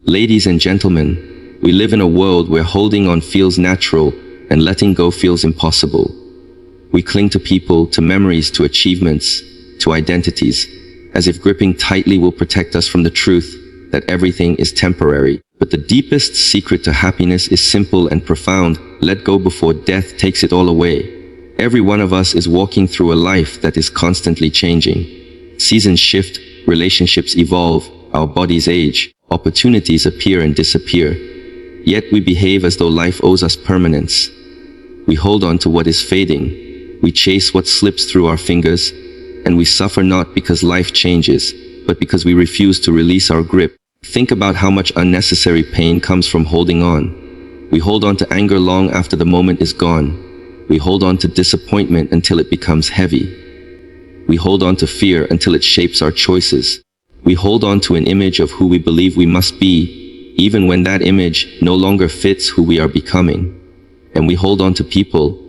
Ladies and gentlemen, we live in a world where holding on feels natural and letting go feels impossible. We cling to people, to memories, to achievements, to identities, as if gripping tightly will protect us from the truth that everything is temporary. But the deepest secret to happiness is simple and profound. Let go before death takes it all away. Every one of us is walking through a life that is constantly changing. Seasons shift, relationships evolve, our bodies age, opportunities appear and disappear. Yet we behave as though life owes us permanence. We hold on to what is fading. We chase what slips through our fingers, and we suffer not because life changes, but because we refuse to release our grip. Think about how much unnecessary pain comes from holding on. We hold on to anger long after the moment is gone. We hold on to disappointment until it becomes heavy. We hold on to fear until it shapes our choices. We hold on to an image of who we believe we must be, even when that image no longer fits who we are becoming. And we hold on to people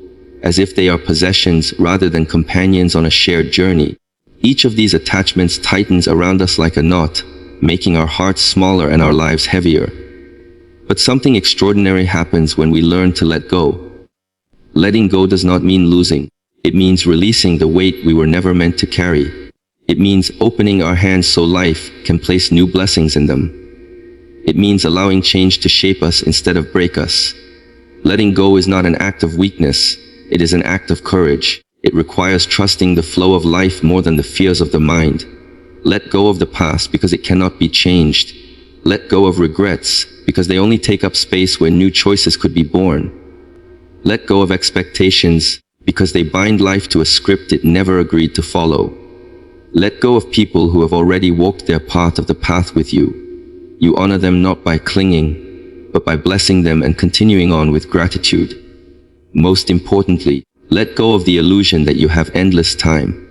as if they are possessions rather than companions on a shared journey. Each of these attachments tightens around us like a knot, making our hearts smaller and our lives heavier. But something extraordinary happens when we learn to let go. Letting go does not mean losing. It means releasing the weight we were never meant to carry. It means opening our hands so life can place new blessings in them. It means allowing change to shape us instead of break us. Letting go is not an act of weakness. It is an act of courage. It requires trusting the flow of life more than the fears of the mind. Let go of the past because it cannot be changed. Let go of regrets because they only take up space where new choices could be born. Let go of expectations because they bind life to a script it never agreed to follow. Let go of people who have already walked their part of the path with you. You honor them not by clinging, but by blessing them and continuing on with gratitude. Most importantly, let go of the illusion that you have endless time.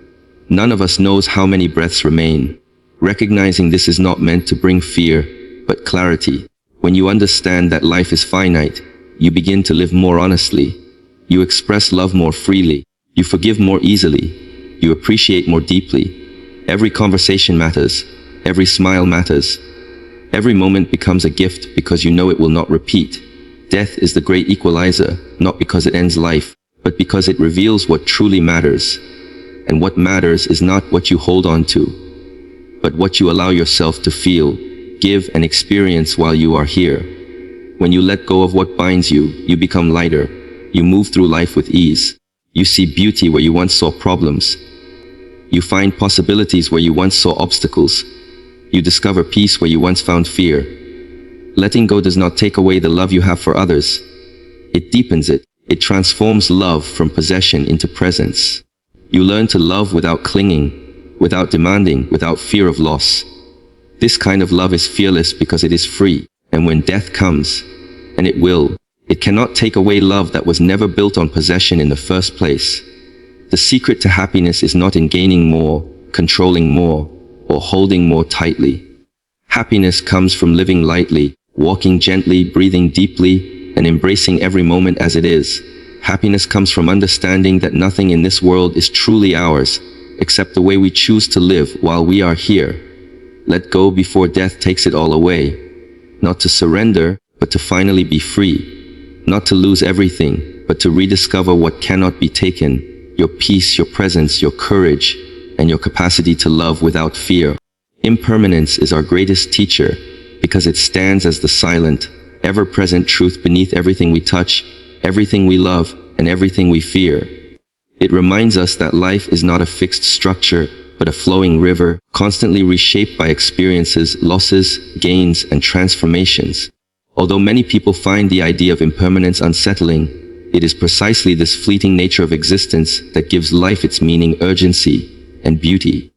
None of us knows how many breaths remain. Recognizing this is not meant to bring fear, but clarity. When you understand that life is finite, you begin to live more honestly. You express love more freely. You forgive more easily. You appreciate more deeply. Every conversation matters. Every smile matters. Every moment becomes a gift because you know it will not repeat. Death is the great equalizer, not because it ends life, but because it reveals what truly matters. And what matters is not what you hold on to, but what you allow yourself to feel, give, and experience while you are here. When you let go of what binds you, you become lighter. You move through life with ease. You see beauty where you once saw problems. You find possibilities where you once saw obstacles. You discover peace where you once found fear. Letting go does not take away the love you have for others. It deepens it. It transforms love from possession into presence. You learn to love without clinging, without demanding, without fear of loss. This kind of love is fearless because it is free. And when death comes, and it will, it cannot take away love that was never built on possession in the first place. The secret to happiness is not in gaining more, controlling more, or holding more tightly. Happiness comes from living lightly, walking gently, breathing deeply, and embracing every moment as it is. Happiness comes from understanding that nothing in this world is truly ours, except the way we choose to live while we are here. Let go before death takes it all away. Not to surrender, but to finally be free. Not to lose everything, but to rediscover what cannot be taken. Your peace, your presence, your courage, and your capacity to love without fear. Impermanence is our greatest teacher because it stands as the silent, ever-present truth beneath everything we touch, everything we love, and everything we fear. It reminds us that life is not a fixed structure, but a flowing river, constantly reshaped by experiences, losses, gains, and transformations. Although many people find the idea of impermanence unsettling, it is precisely this fleeting nature of existence that gives life its meaning, urgency, and beauty.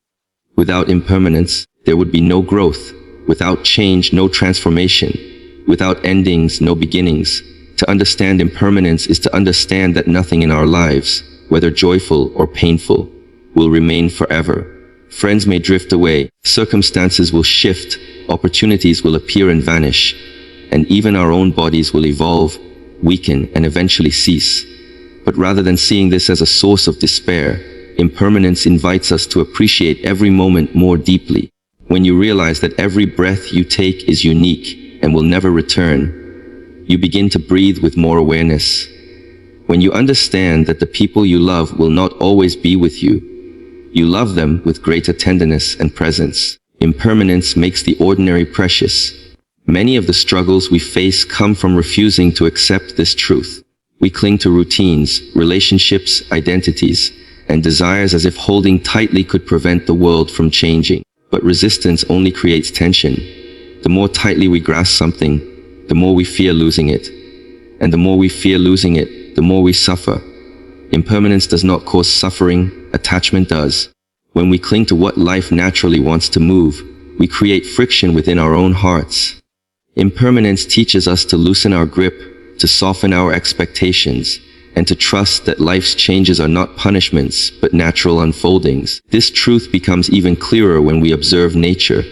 Without impermanence, there would be no growth. Without change, no transformation. Without endings, no beginnings. To understand impermanence is to understand that nothing in our lives, whether joyful or painful, will remain forever. Friends may drift away, circumstances will shift, opportunities will appear and vanish, and even our own bodies will evolve, weaken, and eventually cease. But rather than seeing this as a source of despair, impermanence invites us to appreciate every moment more deeply. When you realize that every breath you take is unique, and will never return. You begin to breathe with more awareness. When you understand that the people you love will not always be with you, you love them with greater tenderness and presence. Impermanence makes the ordinary precious. Many of the struggles we face come from refusing to accept this truth. We cling to routines, relationships, identities, and desires as if holding tightly could prevent the world from changing. But resistance only creates tension. The more tightly we grasp something, the more we fear losing it. And the more we fear losing it, the more we suffer. Impermanence does not cause suffering, attachment does. When we cling to what life naturally wants to move, we create friction within our own hearts. Impermanence teaches us to loosen our grip, to soften our expectations, and to trust that life's changes are not punishments, but natural unfoldings. This truth becomes even clearer when we observe nature.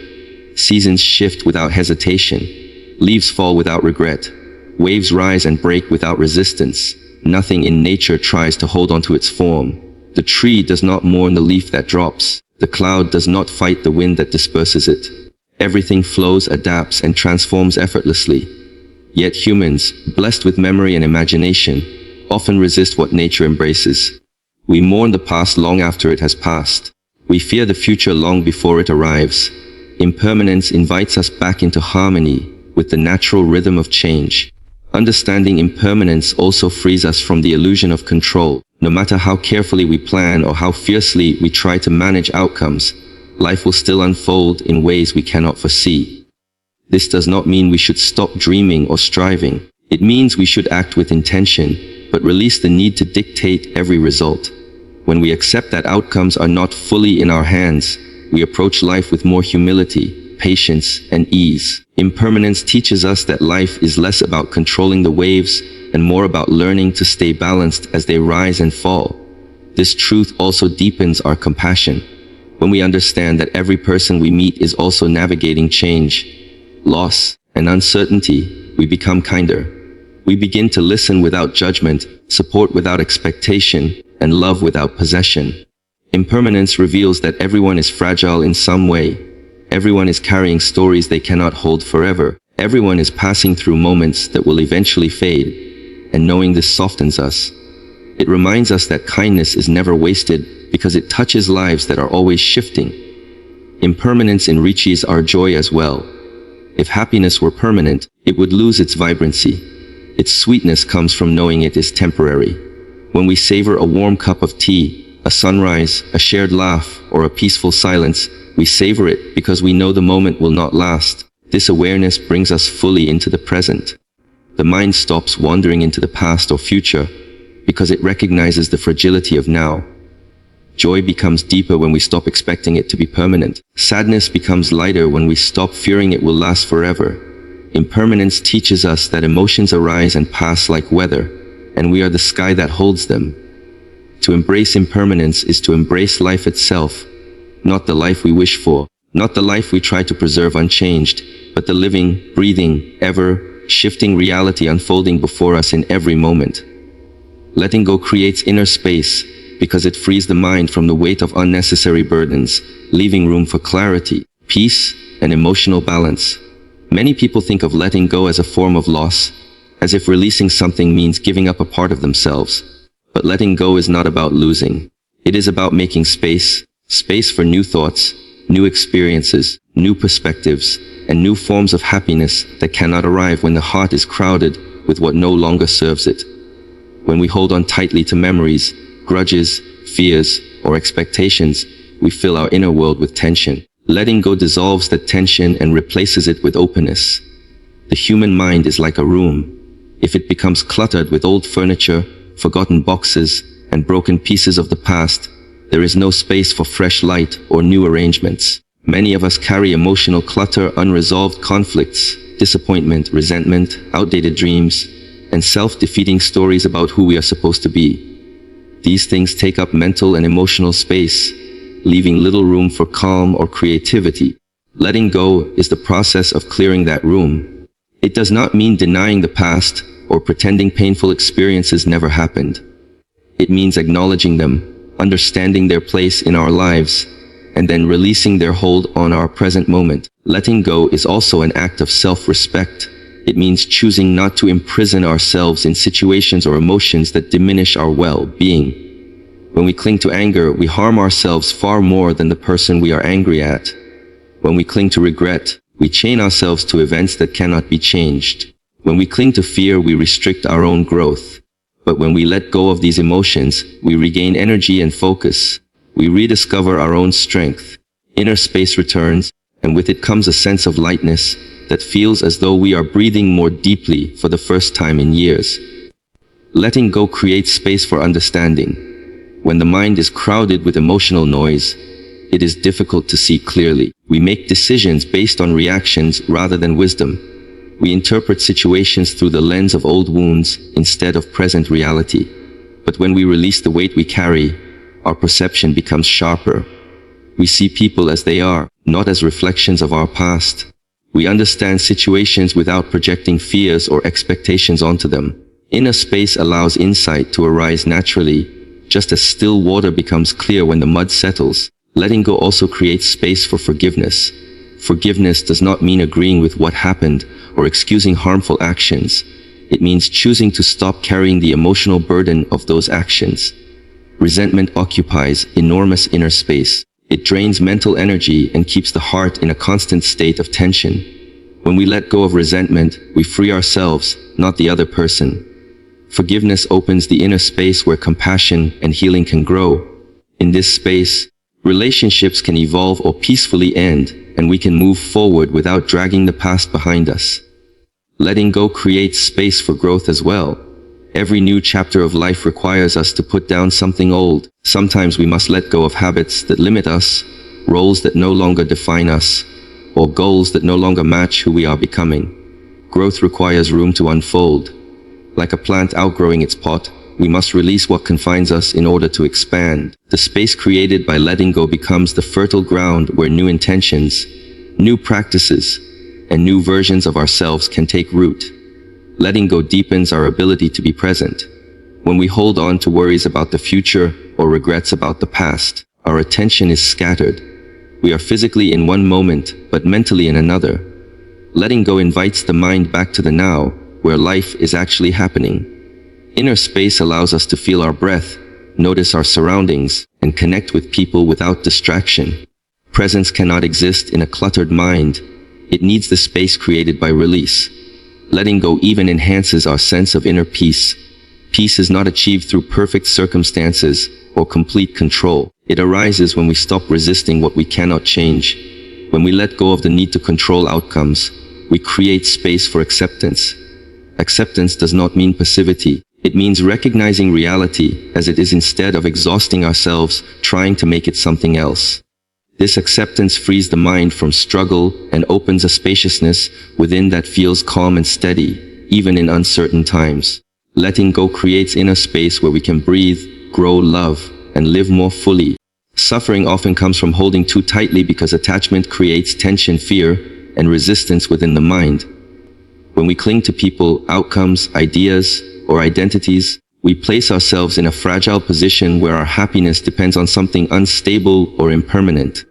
Seasons shift without hesitation. Leaves fall without regret. Waves rise and break without resistance. Nothing in nature tries to hold on to its form. The tree does not mourn the leaf that drops. The cloud does not fight the wind that disperses it. Everything flows, adapts, and transforms effortlessly. Yet humans, blessed with memory and imagination, often resist what nature embraces. We mourn the past long after it has passed. We fear the future long before it arrives. Impermanence invites us back into harmony with the natural rhythm of change. Understanding impermanence also frees us from the illusion of control. No matter how carefully we plan or how fiercely we try to manage outcomes, life will still unfold in ways we cannot foresee. This does not mean we should stop dreaming or striving. It means we should act with intention, but release the need to dictate every result. When we accept that outcomes are not fully in our hands, we approach life with more humility, patience, and ease. Impermanence teaches us that life is less about controlling the waves and more about learning to stay balanced as they rise and fall. This truth also deepens our compassion. When we understand that every person we meet is also navigating change, loss, and uncertainty, we become kinder. We begin to listen without judgment, support without expectation, and love without possession. Impermanence reveals that everyone is fragile in some way. Everyone is carrying stories they cannot hold forever. Everyone is passing through moments that will eventually fade. And knowing this softens us. It reminds us that kindness is never wasted because it touches lives that are always shifting. Impermanence enriches our joy as well. If happiness were permanent, it would lose its vibrancy. Its sweetness comes from knowing it is temporary. When we savor a warm cup of tea, a sunrise, a shared laugh, or a peaceful silence, we savor it because we know the moment will not last. This awareness brings us fully into the present. The mind stops wandering into the past or future because it recognizes the fragility of now. Joy becomes deeper when we stop expecting it to be permanent. Sadness becomes lighter when we stop fearing it will last forever. Impermanence teaches us that emotions arise and pass like weather, and we are the sky that holds them. To embrace impermanence is to embrace life itself, not the life we wish for, not the life we try to preserve unchanged, but the living, breathing, ever-shifting reality unfolding before us in every moment. Letting go creates inner space because it frees the mind from the weight of unnecessary burdens, leaving room for clarity, peace, and emotional balance. Many people think of letting go as a form of loss, as if releasing something means giving up a part of themselves. But letting go is not about losing. It is about making space for new thoughts, new experiences, new perspectives, and new forms of happiness that cannot arrive when the heart is crowded with what no longer serves it. When we hold on tightly to memories, grudges, fears, or expectations, we fill our inner world with tension. Letting go dissolves that tension and replaces it with openness. The human mind is like a room. If it becomes cluttered with old furniture, forgotten boxes, and broken pieces of the past, there is no space for fresh light or new arrangements. Many of us carry emotional clutter, unresolved conflicts, disappointment, resentment, outdated dreams, and self-defeating stories about who we are supposed to be. These things take up mental and emotional space, leaving little room for calm or creativity. Letting go is the process of clearing that room. It does not mean denying the past or pretending painful experiences never happened. It means acknowledging them, understanding their place in our lives, and then releasing their hold on our present moment. Letting go is also an act of self-respect. It means choosing not to imprison ourselves in situations or emotions that diminish our well-being. When we cling to anger, we harm ourselves far more than the person we are angry at. When we cling to regret, we chain ourselves to events that cannot be changed. When we cling to fear, we restrict our own growth. But when we let go of these emotions, we regain energy and focus. We rediscover our own strength. Inner space returns, and with it comes a sense of lightness that feels as though we are breathing more deeply for the first time in years. Letting go creates space for understanding. When the mind is crowded with emotional noise, it is difficult to see clearly. We make decisions based on reactions rather than wisdom. We interpret situations through the lens of old wounds instead of present reality. But when we release the weight we carry, our perception becomes sharper. We see people as they are, not as reflections of our past. We understand situations without projecting fears or expectations onto them. Inner space allows insight to arise naturally, just as still water becomes clear when the mud settles. Letting go also creates space for forgiveness. Forgiveness does not mean agreeing with what happened or excusing harmful actions. It means choosing to stop carrying the emotional burden of those actions. Resentment occupies enormous inner space. It drains mental energy and keeps the heart in a constant state of tension. When we let go of resentment, we free ourselves, not the other person. Forgiveness opens the inner space where compassion and healing can grow. In this space, relationships can evolve or peacefully end, and we can move forward without dragging the past behind us. Letting go creates space for growth as well. Every new chapter of life requires us to put down something old. Sometimes we must let go of habits that limit us, roles that no longer define us, or goals that no longer match who we are becoming. Growth requires room to unfold. Like a plant outgrowing its pot, we must release what confines us in order to expand. The space created by letting go becomes the fertile ground where new intentions, new practices, and new versions of ourselves can take root. Letting go deepens our ability to be present. When we hold on to worries about the future or regrets about the past, our attention is scattered. We are physically in one moment, but mentally in another. Letting go invites the mind back to the now, where life is actually happening. Inner space allows us to feel our breath, notice our surroundings, and connect with people without distraction. Presence cannot exist in a cluttered mind. It needs the space created by release. Letting go even enhances our sense of inner peace. Peace is not achieved through perfect circumstances or complete control. It arises when we stop resisting what we cannot change. When we let go of the need to control outcomes, we create space for acceptance. Acceptance does not mean passivity. It means recognizing reality as it is instead of exhausting ourselves trying to make it something else. This acceptance frees the mind from struggle and opens a spaciousness within that feels calm and steady, even in uncertain times. Letting go creates inner space where we can breathe, grow, love, and live more fully. Suffering often comes from holding too tightly because attachment creates tension, fear, and resistance within the mind. When we cling to people, outcomes, ideas, or identities, we place ourselves in a fragile position where our happiness depends on something unstable or impermanent.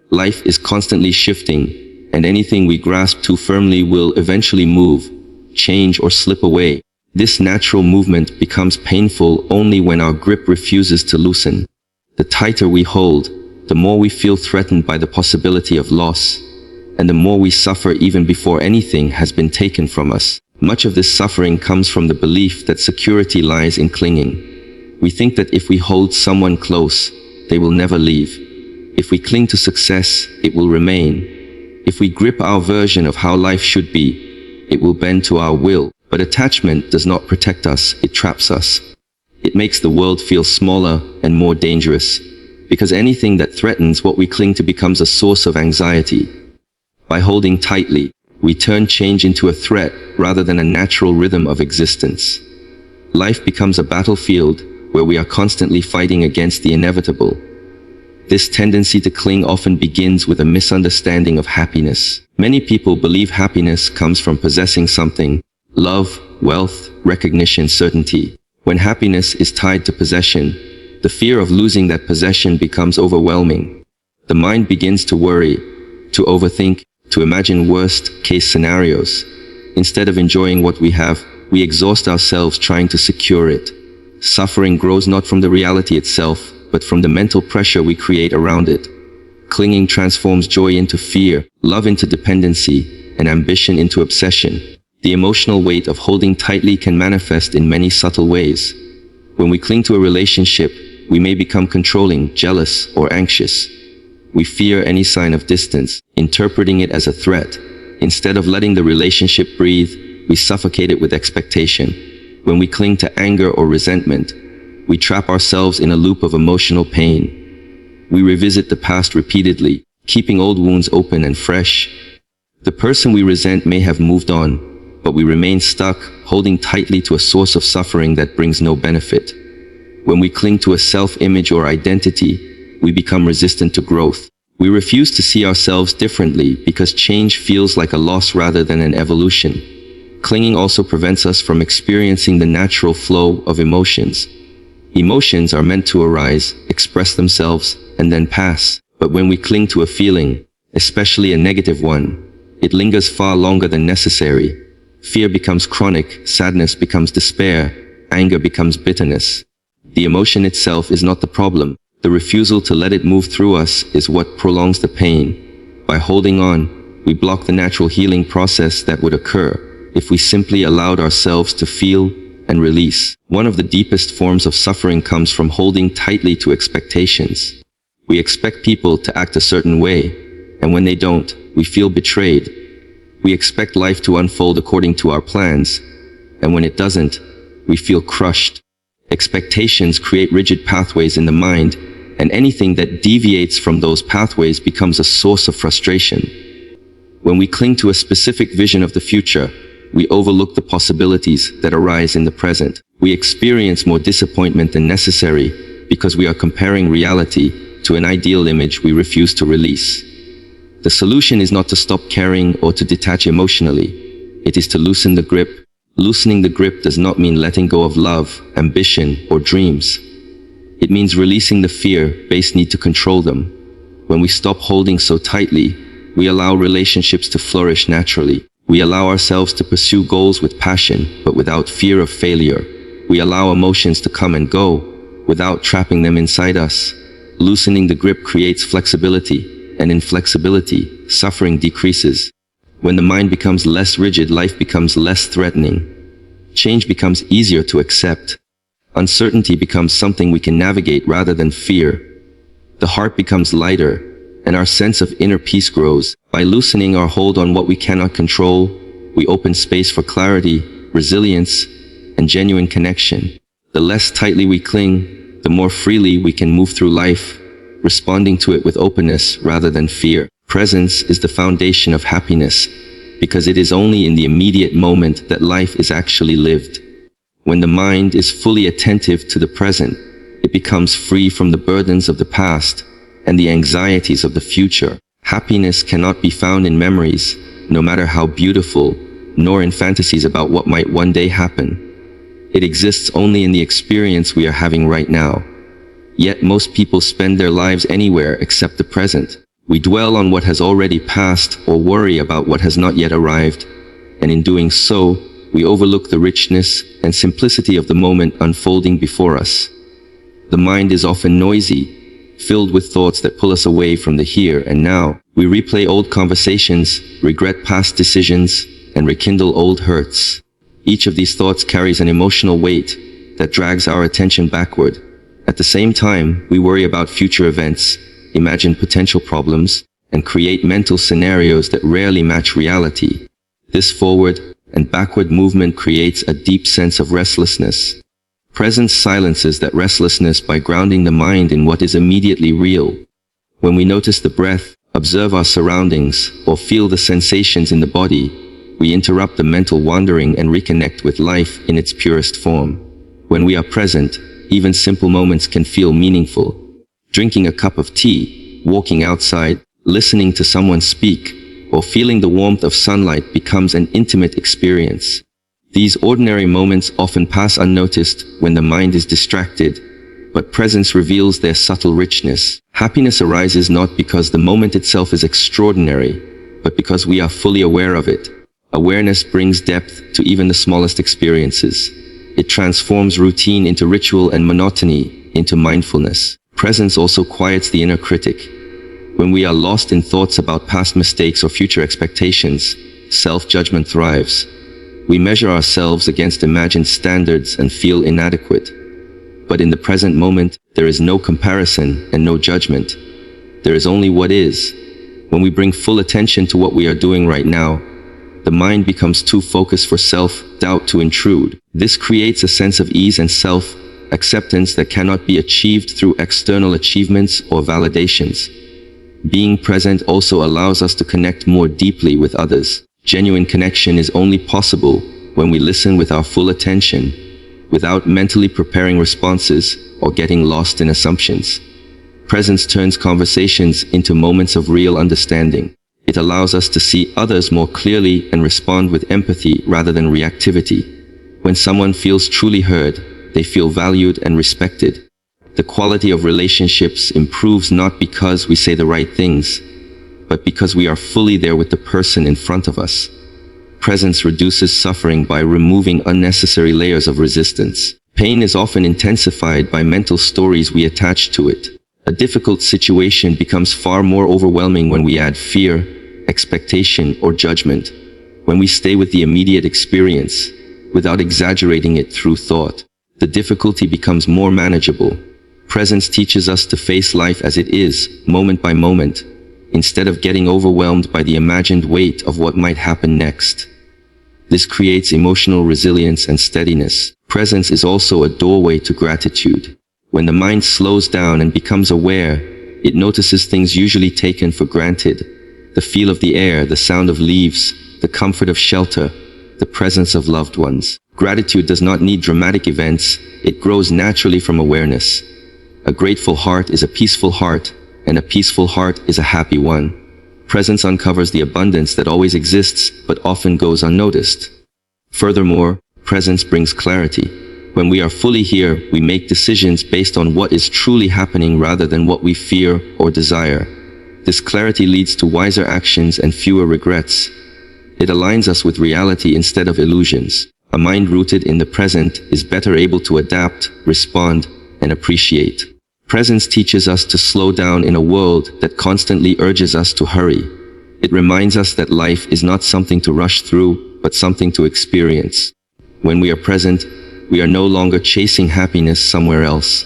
Life is constantly shifting, and anything we grasp too firmly will eventually move, change, or slip away. This natural movement becomes painful only when our grip refuses to loosen. The tighter we hold, the more we feel threatened by the possibility of loss, and the more we suffer even before anything has been taken from us. Much of this suffering comes from the belief that security lies in clinging. We think that if we hold someone close, they will never leave. If we cling to success, it will remain. If we grip our version of how life should be, it will bend to our will. But attachment does not protect us, it traps us. It makes the world feel smaller and more dangerous, because anything that threatens what we cling to becomes a source of anxiety. By holding tightly, we turn change into a threat rather than a natural rhythm of existence. Life becomes a battlefield where we are constantly fighting against the inevitable. This tendency to cling often begins with a misunderstanding of happiness. Many people believe happiness comes from possessing something: love, wealth, recognition, certainty. When happiness is tied to possession, the fear of losing that possession becomes overwhelming. The mind begins to worry, to overthink, to imagine worst-case scenarios. Instead of enjoying what we have, we exhaust ourselves trying to secure it. Suffering grows not from the reality itself, but from the mental pressure we create around it. Clinging transforms joy into fear, love into dependency, and ambition into obsession. The emotional weight of holding tightly can manifest in many subtle ways. When we cling to a relationship, we may become controlling, jealous, or anxious. We fear any sign of distance, interpreting it as a threat. Instead of letting the relationship breathe, we suffocate it with expectation. When we cling to anger or resentment, we trap ourselves in a loop of emotional pain. We revisit the past repeatedly, keeping old wounds open and fresh. The person we resent may have moved on, but we remain stuck, holding tightly to a source of suffering that brings no benefit. When we cling to a self-image or identity, we become resistant to growth. We refuse to see ourselves differently because change feels like a loss rather than an evolution. Clinging also prevents us from experiencing the natural flow of emotions. Emotions are meant to arise, express themselves, and then pass. But when we cling to a feeling, especially a negative one, it lingers far longer than necessary. Fear becomes chronic, sadness becomes despair, anger becomes bitterness. The emotion itself is not the problem. The refusal to let it move through us is what prolongs the pain. By holding on, we block the natural healing process that would occur if we simply allowed ourselves to feel and release. One of the deepest forms of suffering comes from holding tightly to expectations. We expect people to act a certain way, and when they don't, we feel betrayed. We expect life to unfold according to our plans, and when it doesn't, we feel crushed. Expectations create rigid pathways in the mind, and anything that deviates from those pathways becomes a source of frustration. When we cling to a specific vision of the future, we overlook the possibilities that arise in the present. We experience more disappointment than necessary because we are comparing reality to an ideal image we refuse to release. The solution is not to stop caring or to detach emotionally. It is to loosen the grip. Loosening the grip does not mean letting go of love, ambition, or dreams. It means releasing the fear-based need to control them. When we stop holding so tightly, we allow relationships to flourish naturally. We allow ourselves to pursue goals with passion, but without fear of failure. We allow emotions to come and go, without trapping them inside us. Loosening the grip creates flexibility, and in flexibility, suffering decreases. When the mind becomes less rigid, life becomes less threatening. Change becomes easier to accept. Uncertainty becomes something we can navigate rather than fear. The heart becomes lighter, and our sense of inner peace grows. By loosening our hold on what we cannot control, we open space for clarity, resilience, and genuine connection. The less tightly we cling, the more freely we can move through life, responding to it with openness rather than fear. Presence is the foundation of happiness, because it is only in the immediate moment that life is actually lived. When the mind is fully attentive to the present, it becomes free from the burdens of the past and the anxieties of the future. Happiness cannot be found in memories, no matter how beautiful, nor in fantasies about what might one day happen. It exists only in the experience we are having right now. Yet most people spend their lives anywhere except the present. We dwell on what has already passed or worry about what has not yet arrived, and in doing so, we overlook the richness and simplicity of the moment unfolding before us. The mind is often noisy, filled with thoughts that pull us away from the here and now. We replay old conversations, regret past decisions, and rekindle old hurts. Each of these thoughts carries an emotional weight that drags our attention backward. At the same time, we worry about future events, imagine potential problems, and create mental scenarios that rarely match reality. This forward and backward movement creates a deep sense of restlessness. Presence silences that restlessness by grounding the mind in what is immediately real. When we notice the breath, observe our surroundings, or feel the sensations in the body, we interrupt the mental wandering and reconnect with life in its purest form. When we are present, even simple moments can feel meaningful. Drinking a cup of tea, walking outside, listening to someone speak, or feeling the warmth of sunlight becomes an intimate experience. These ordinary moments often pass unnoticed when the mind is distracted, but presence reveals their subtle richness. Happiness arises not because the moment itself is extraordinary, but because we are fully aware of it. Awareness brings depth to even the smallest experiences. It transforms routine into ritual and monotony into mindfulness. Presence also quiets the inner critic. When we are lost in thoughts about past mistakes or future expectations, self-judgment thrives. We measure ourselves against imagined standards and feel inadequate. But in the present moment, there is no comparison and no judgment. There is only what is. When we bring full attention to what we are doing right now, the mind becomes too focused for self-doubt to intrude. This creates a sense of ease and self-acceptance that cannot be achieved through external achievements or validations. Being present also allows us to connect more deeply with others. Genuine connection is only possible when we listen with our full attention, without mentally preparing responses or getting lost in assumptions. Presence turns conversations into moments of real understanding. It allows us to see others more clearly and respond with empathy rather than reactivity. When someone feels truly heard, they feel valued and respected. The quality of relationships improves not because we say the right things, but because we are fully there with the person in front of us. Presence reduces suffering by removing unnecessary layers of resistance. Pain is often intensified by mental stories we attach to it. A difficult situation becomes far more overwhelming when we add fear, expectation, or judgment. When we stay with the immediate experience, without exaggerating it through thought, the difficulty becomes more manageable. Presence teaches us to face life as it is, moment by moment, instead of getting overwhelmed by the imagined weight of what might happen next. This creates emotional resilience and steadiness. Presence is also a doorway to gratitude. When the mind slows down and becomes aware, it notices things usually taken for granted. The feel of the air, the sound of leaves, the comfort of shelter, the presence of loved ones. Gratitude does not need dramatic events. It grows naturally from awareness. A grateful heart is a peaceful heart, and a peaceful heart is a happy one. Presence uncovers the abundance that always exists, but often goes unnoticed. Furthermore, presence brings clarity. When we are fully here, we make decisions based on what is truly happening rather than what we fear or desire. This clarity leads to wiser actions and fewer regrets. It aligns us with reality instead of illusions. A mind rooted in the present is better able to adapt, respond, and appreciate. Presence teaches us to slow down in a world that constantly urges us to hurry. It reminds us that life is not something to rush through, but something to experience. When we are present, we are no longer chasing happiness somewhere else.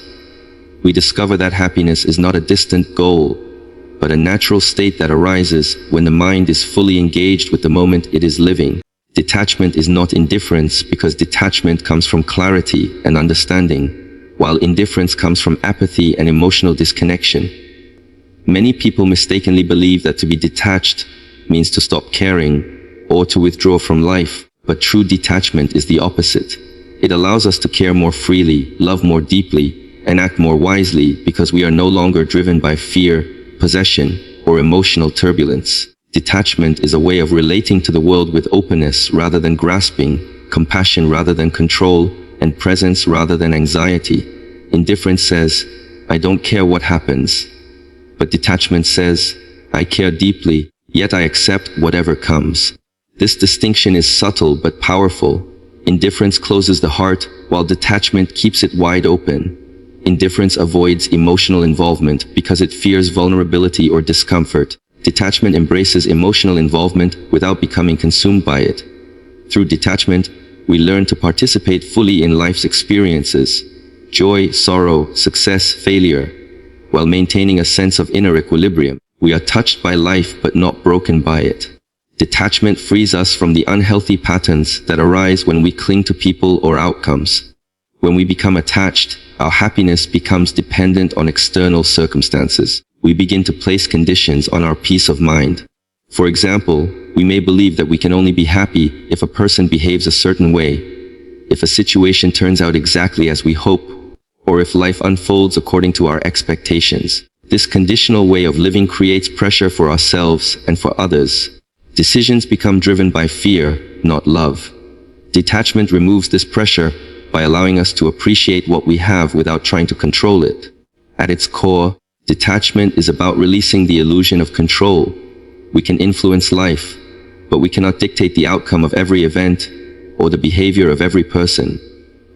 We discover that happiness is not a distant goal, but a natural state that arises when the mind is fully engaged with the moment it is living. Detachment is not indifference, because detachment comes from clarity and understanding, while indifference comes from apathy and emotional disconnection. Many people mistakenly believe that to be detached means to stop caring or to withdraw from life, but true detachment is the opposite. It allows us to care more freely, love more deeply, and act more wisely because we are no longer driven by fear, possession, or emotional turbulence. Detachment is a way of relating to the world with openness rather than grasping, compassion rather than control, and presence rather than anxiety. Indifference says, I don't care what happens. But detachment says, I care deeply, yet I accept whatever comes. This distinction is subtle but powerful. Indifference closes the heart, while detachment keeps it wide open. Indifference avoids emotional involvement because it fears vulnerability or discomfort. Detachment embraces emotional involvement without becoming consumed by it. Through detachment, we learn to participate fully in life's experiences, joy, sorrow, success, failure, while maintaining a sense of inner equilibrium. We are touched by life but not broken by it. Detachment frees us from the unhealthy patterns that arise when we cling to people or outcomes. When we become attached, our happiness becomes dependent on external circumstances. We begin to place conditions on our peace of mind. For example, we may believe that we can only be happy if a person behaves a certain way, if a situation turns out exactly as we hope, or if life unfolds according to our expectations. This conditional way of living creates pressure for ourselves and for others. Decisions become driven by fear, not love. Detachment removes this pressure by allowing us to appreciate what we have without trying to control it. At its core, detachment is about releasing the illusion of control. We can influence life, but we cannot dictate the outcome of every event or the behavior of every person.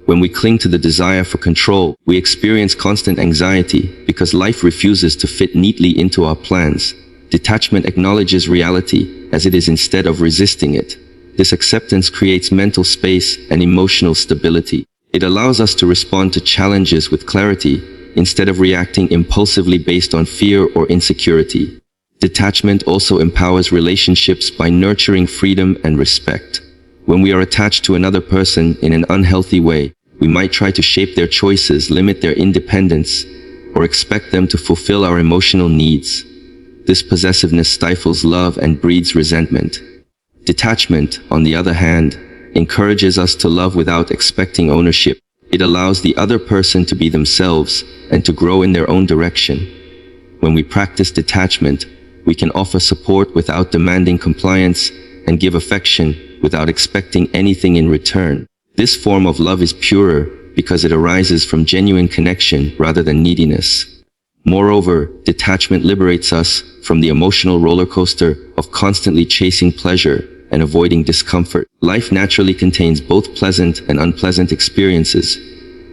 When we cling to the desire for control, we experience constant anxiety because life refuses to fit neatly into our plans. Detachment acknowledges reality as it is instead of resisting it. This acceptance creates mental space and emotional stability. It allows us to respond to challenges with clarity instead of reacting impulsively based on fear or insecurity. Detachment also empowers relationships by nurturing freedom and respect. When we are attached to another person in an unhealthy way, we might try to shape their choices, limit their independence, or expect them to fulfill our emotional needs. This possessiveness stifles love and breeds resentment. Detachment, on the other hand, encourages us to love without expecting ownership. It allows the other person to be themselves and to grow in their own direction. When we practice detachment, we can offer support without demanding compliance and give affection without expecting anything in return. This form of love is purer because it arises from genuine connection rather than neediness. Moreover, detachment liberates us from the emotional roller coaster of constantly chasing pleasure and avoiding discomfort. Life naturally contains both pleasant and unpleasant experiences.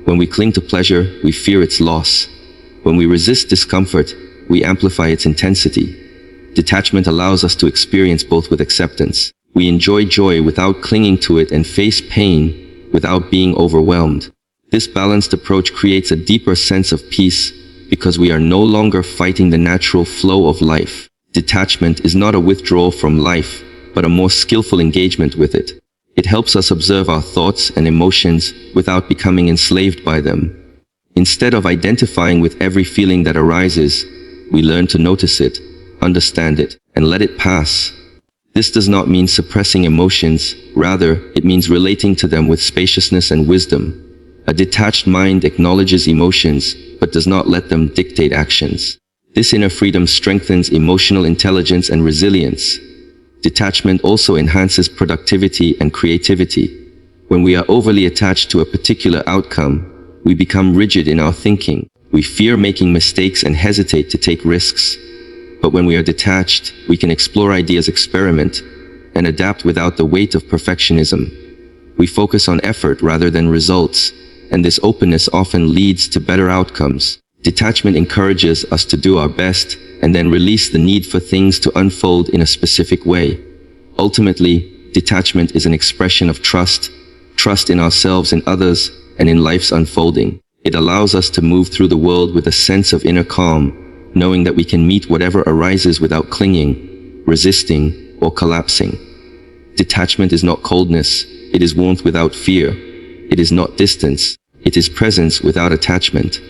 When we cling to pleasure, we fear its loss. When we resist discomfort, we amplify its intensity. Detachment allows us to experience both with acceptance. We enjoy joy without clinging to it and face pain without being overwhelmed. This balanced approach creates a deeper sense of peace because we are no longer fighting the natural flow of life. Detachment is not a withdrawal from life, but a more skillful engagement with it. It helps us observe our thoughts and emotions without becoming enslaved by them. Instead of identifying with every feeling that arises, we learn to notice it, understand it, and let it pass. This does not mean suppressing emotions, rather, it means relating to them with spaciousness and wisdom. A detached mind acknowledges emotions, but does not let them dictate actions. This inner freedom strengthens emotional intelligence and resilience. Detachment also enhances productivity and creativity. When we are overly attached to a particular outcome, we become rigid in our thinking. We fear making mistakes and hesitate to take risks. But when we are detached, we can explore ideas, experiment, and adapt without the weight of perfectionism. We focus on effort rather than results, and this openness often leads to better outcomes. Detachment encourages us to do our best and then release the need for things to unfold in a specific way. Ultimately, detachment is an expression of trust in ourselves and others, and in life's unfolding. It allows us to move through the world with a sense of inner calm, knowing that we can meet whatever arises without clinging, resisting, or collapsing. Detachment is not coldness, it is warmth without fear. It is not distance, it is presence without attachment.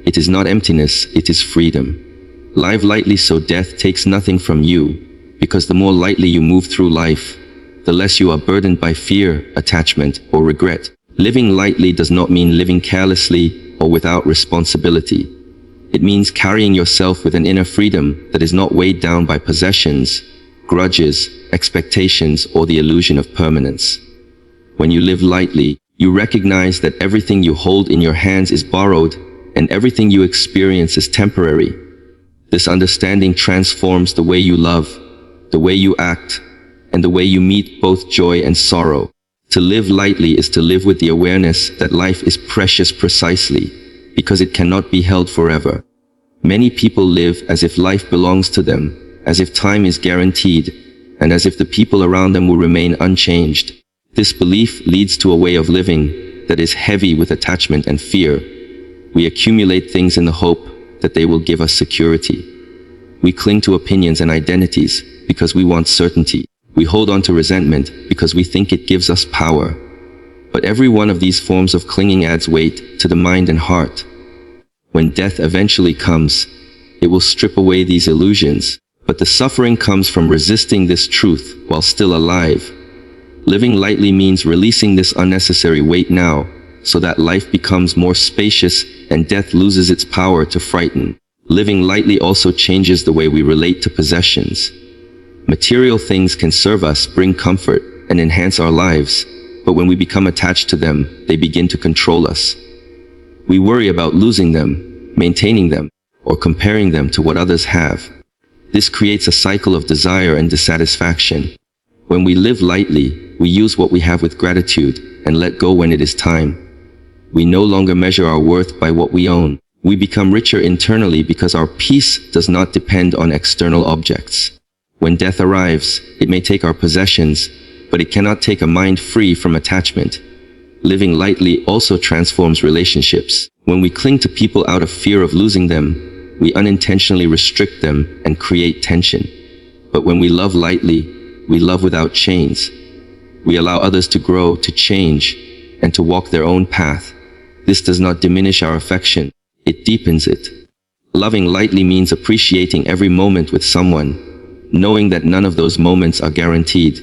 It is not emptiness, it is freedom. Live lightly so death takes nothing from you, because the more lightly you move through life, the less you are burdened by fear, attachment, or regret. Living lightly does not mean living carelessly or without responsibility. It means carrying yourself with an inner freedom that is not weighed down by possessions, grudges, expectations, or the illusion of permanence. When you live lightly, you recognize that everything you hold in your hands is borrowed, and everything you experience is temporary. This understanding transforms the way you love, the way you act, and the way you meet both joy and sorrow. To live lightly is to live with the awareness that life is precious precisely because it cannot be held forever. Many people live as if life belongs to them, as if time is guaranteed, and as if the people around them will remain unchanged. This belief leads to a way of living that is heavy with attachment and fear. We accumulate things in the hope that they will give us security. We cling to opinions and identities because we want certainty. We hold on to resentment because we think it gives us power. But every one of these forms of clinging adds weight to the mind and heart. When death eventually comes, it will strip away these illusions, but the suffering comes from resisting this truth while still alive. Living lightly means releasing this unnecessary weight now, so that life becomes more spacious and death loses its power to frighten. Living lightly also changes the way we relate to possessions. Material things can serve us, bring comfort, and enhance our lives, but when we become attached to them, they begin to control us. We worry about losing them, maintaining them, or comparing them to what others have. This creates a cycle of desire and dissatisfaction. When we live lightly, we use what we have with gratitude and let go when it is time. We no longer measure our worth by what we own. We become richer internally because our peace does not depend on external objects. When death arrives, it may take our possessions, but it cannot take a mind free from attachment. Living lightly also transforms relationships. When we cling to people out of fear of losing them, we unintentionally restrict them and create tension. But when we love lightly, we love without chains. We allow others to grow, to change, and to walk their own path. This does not diminish our affection, it deepens it. Loving lightly means appreciating every moment with someone, knowing that none of those moments are guaranteed.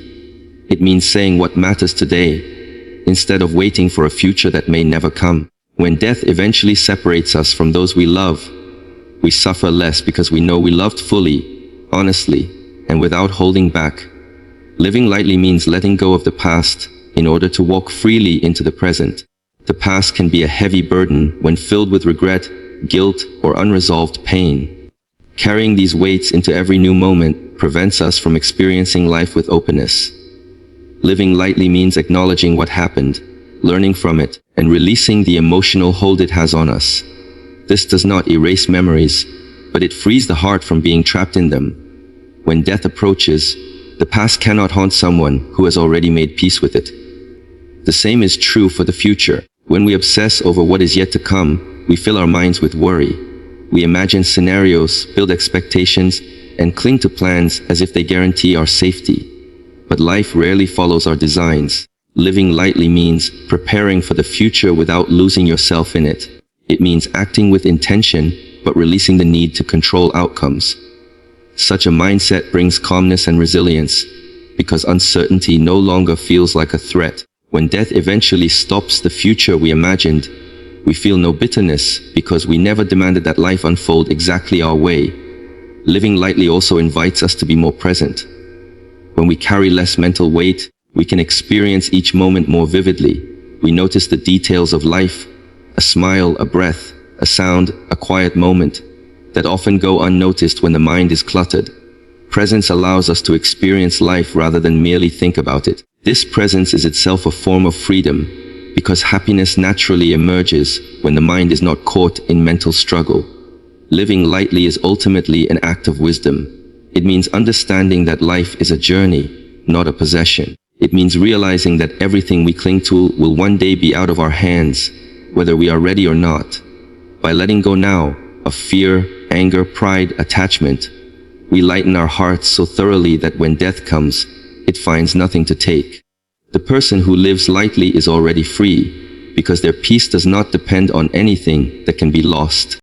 It means saying what matters today, instead of waiting for a future that may never come. When death eventually separates us from those we love, we suffer less because we know we loved fully, honestly, and without holding back. Living lightly means letting go of the past in order to walk freely into the present. The past can be a heavy burden when filled with regret, guilt, or unresolved pain. Carrying these weights into every new moment prevents us from experiencing life with openness. Living lightly means acknowledging what happened, learning from it, and releasing the emotional hold it has on us. This does not erase memories, but it frees the heart from being trapped in them. When death approaches, the past cannot haunt someone who has already made peace with it. The same is true for the future. When we obsess over what is yet to come, we fill our minds with worry. We imagine scenarios, build expectations, and cling to plans as if they guarantee our safety. But life rarely follows our designs. Living lightly means preparing for the future without losing yourself in it. It means acting with intention, but releasing the need to control outcomes. Such a mindset brings calmness and resilience, because uncertainty no longer feels like a threat. When death eventually stops the future we imagined, we feel no bitterness because we never demanded that life unfold exactly our way. Living lightly also invites us to be more present. When we carry less mental weight, we can experience each moment more vividly. We notice the details of life, a smile, a breath, a sound, a quiet moment, that often go unnoticed when the mind is cluttered. Presence allows us to experience life rather than merely think about it. This presence is itself a form of freedom, because happiness naturally emerges when the mind is not caught in mental struggle. Living lightly is ultimately an act of wisdom. It means understanding that life is a journey, not a possession. It means realizing that everything we cling to will one day be out of our hands, whether we are ready or not. By letting go now of fear, anger, pride, attachment, we lighten our hearts so thoroughly that when death comes, it finds nothing to take. The person who lives lightly is already free, because their peace does not depend on anything that can be lost.